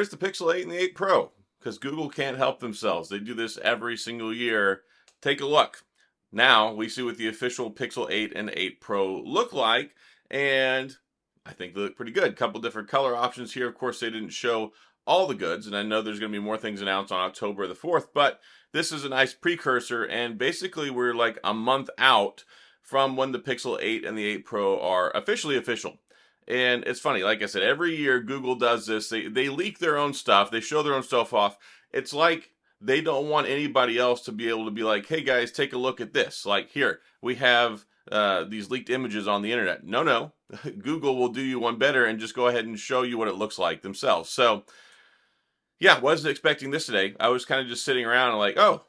here's the Pixel 8 and the 8 Pro, because Google can't help themselves. They do this every single year. Take a look. Now we see what the official Pixel 8 and 8 Pro look like, and I think they look pretty good. Couple different color options here. Of course, they didn't show all the goods, and I know there's going to be more things announced on October the 4th, but this is a nice precursor, and basically we're like a month out from when the Pixel 8 and the 8 Pro are officially official. And it's funny, like I said, every year Google does this. They leak their own stuff. They show their own stuff off. It's like they don't want anybody else to be able to be like, hey guys, take a look at this. Like, here, we have these leaked images on the internet. No. Google will do you one better and just go ahead and show you what it looks like themselves. So, yeah, wasn't expecting this today. I was kind of just sitting around and like, oh,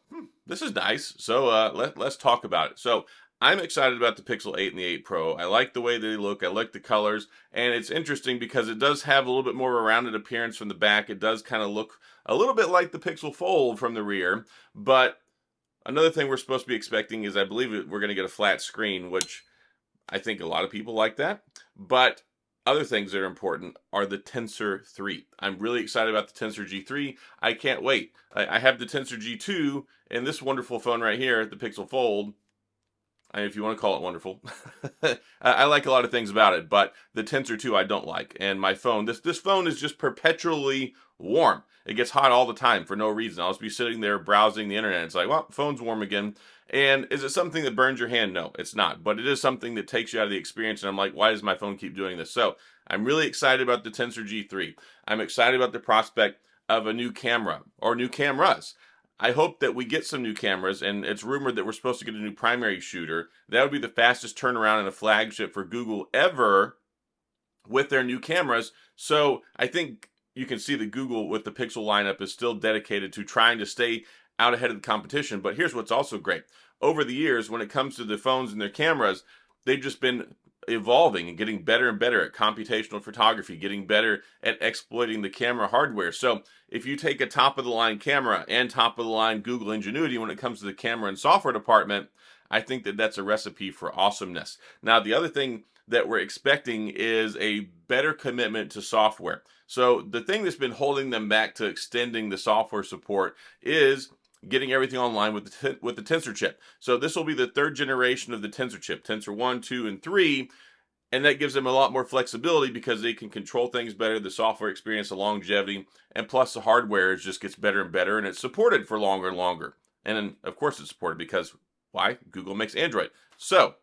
this is nice. So let's talk about it. So I'm excited about the Pixel 8 and the 8 Pro. I like the way they look. I like the colors. And it's interesting because it does have a little bit more of a rounded appearance from the back. It does kind of look a little bit like the Pixel Fold from the rear. But another thing we're supposed to be expecting is I believe we're going to get a flat screen, which I think a lot of people like that. But other things that are important are the Tensor 3. I'm really excited about the Tensor G3. I can't wait. I have the Tensor G2 and this wonderful phone right here, the Pixel Fold. If you want to call it wonderful. I like a lot of things about it, but the Tensor 2 I don't like. And my phone, this phone is just perpetually warm. It gets hot all the time for no reason. I'll just be sitting there browsing the internet. It's like, well, phone's warm again. And is it something that burns your hand? No, it's not. But it is something that takes you out of the experience. And I'm like, why does my phone keep doing this? So I'm really excited about the Tensor G3. I'm excited about the prospect of a new camera or new cameras. I hope that we get some new cameras, and it's rumored that we're supposed to get a new primary shooter. That would be the fastest turnaround in a flagship for Google ever with their new cameras. So I think you can see that Google with the Pixel lineup is still dedicated to trying to stay out ahead of the competition. But here's what's also great. Over the years, when it comes to the phones and their cameras, they've just been evolving and getting better and better at computational photography, getting better at exploiting the camera hardware. So if you take a top-of-the-line camera and top-of-the-line Google Ingenuity when it comes to the camera and software department, I think that that's a recipe for awesomeness. Now, the other thing that we're expecting is a better commitment to software. So the thing that's been holding them back to extending the software support is getting everything online with the Tensor chip. So this will be the third generation of the Tensor chip, Tensor 1, 2, and 3, and that gives them a lot more flexibility because they can control things better, the software experience, the longevity, and plus the hardware just gets better and better, and it's supported for longer and longer. And then, of course, it's supported because, why? Google makes Android. So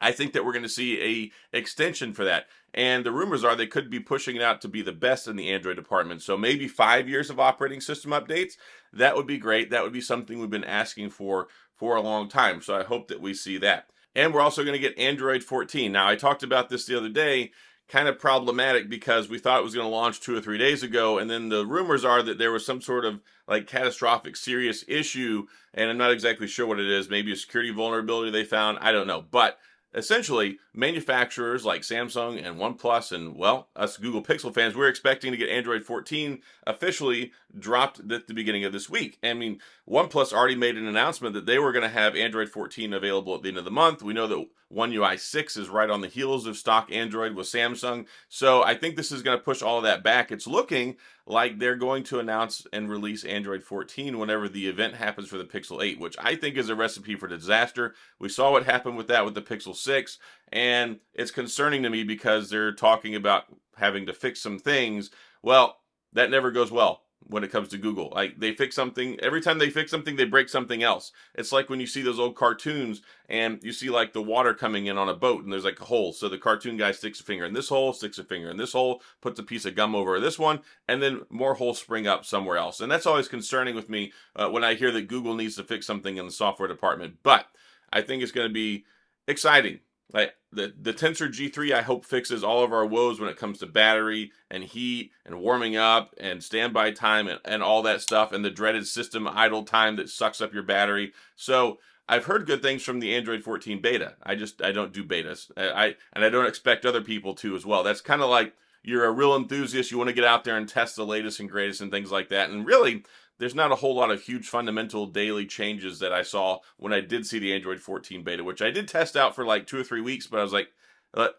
I think that we're going to see a extension for that. And the rumors are they could be pushing it out to be the best in the Android department. So maybe 5 years of operating system updates. That would be great. That would be something we've been asking for a long time. So I hope that we see that. And we're also going to get Android 14. Now, I talked about this the other day. Kind of problematic because we thought it was going to launch 2 or 3 days ago. And then the rumors are that there was some sort of like catastrophic serious issue. And I'm not exactly sure what it is. Maybe a security vulnerability they found. I don't know. But essentially, manufacturers like Samsung and OnePlus and, well, us Google Pixel fans, we're expecting to get Android 14 officially dropped at the beginning of this week. I mean, OnePlus already made an announcement that they were going to have Android 14 available at the end of the month. We know that One UI 6 is right on the heels of stock Android with Samsung. So I think this is going to push all of that back. It's looking like they're going to announce and release Android 14 whenever the event happens for the Pixel 8, which I think is a recipe for disaster. We saw what happened with that with the Pixel 6, and it's concerning to me because they're talking about having to fix some things. Well, that never goes well when it comes to Google. Like, they fix something, every time they fix something, they break something else. It's like when you see those old cartoons and you see like the water coming in on a boat and there's like a hole. So the cartoon guy sticks a finger in this hole, sticks a finger in this hole, puts a piece of gum over this one, and then more holes spring up somewhere else. And that's always concerning with me when I hear that Google needs to fix something in the software department. But I think it's going to be exciting. Like the Tensor G3, I hope fixes all of our woes when it comes to battery and heat and warming up and standby time and all that stuff, and the dreaded system idle time that sucks up your battery. So I've heard good things from the Android 14 beta. I don't do betas. I don't expect other people to as well. That's kind of like you're a real enthusiast. You want to get out there and test the latest and greatest and things like that. And really, there's not a whole lot of huge fundamental daily changes that I saw when I did see the Android 14 beta, which I did test out for like 2 or 3 weeks, but I was like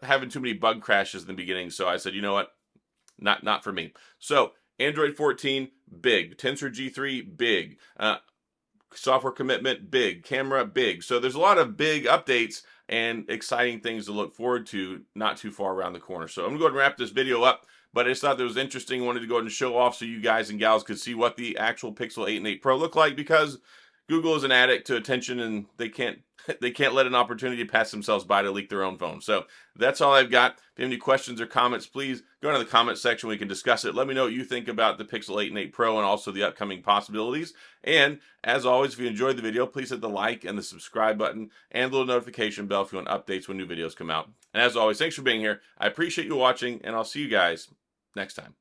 having too many bug crashes in the beginning. So I said, you know what? Not for me. So Android 14, big. Tensor G3, big. Software commitment, big. Camera, big. So there's a lot of big updates and exciting things to look forward to not too far around the corner. So I'm going to go ahead and wrap this video up, but I just thought that was interesting. I wanted to go ahead and show off so you guys and gals could see what the actual Pixel 8 and 8 Pro look like, because Google is an addict to attention and they can't let an opportunity pass themselves by to leak their own phone. So that's all I've got. If you have any questions or comments, please go into the comment section. We can discuss it. Let me know what you think about the Pixel 8 and 8 Pro and also the upcoming possibilities. And as always, if you enjoyed the video, please hit the like and the subscribe button and the little notification bell if you want updates when new videos come out. And as always, thanks for being here. I appreciate you watching, and I'll see you guys next time.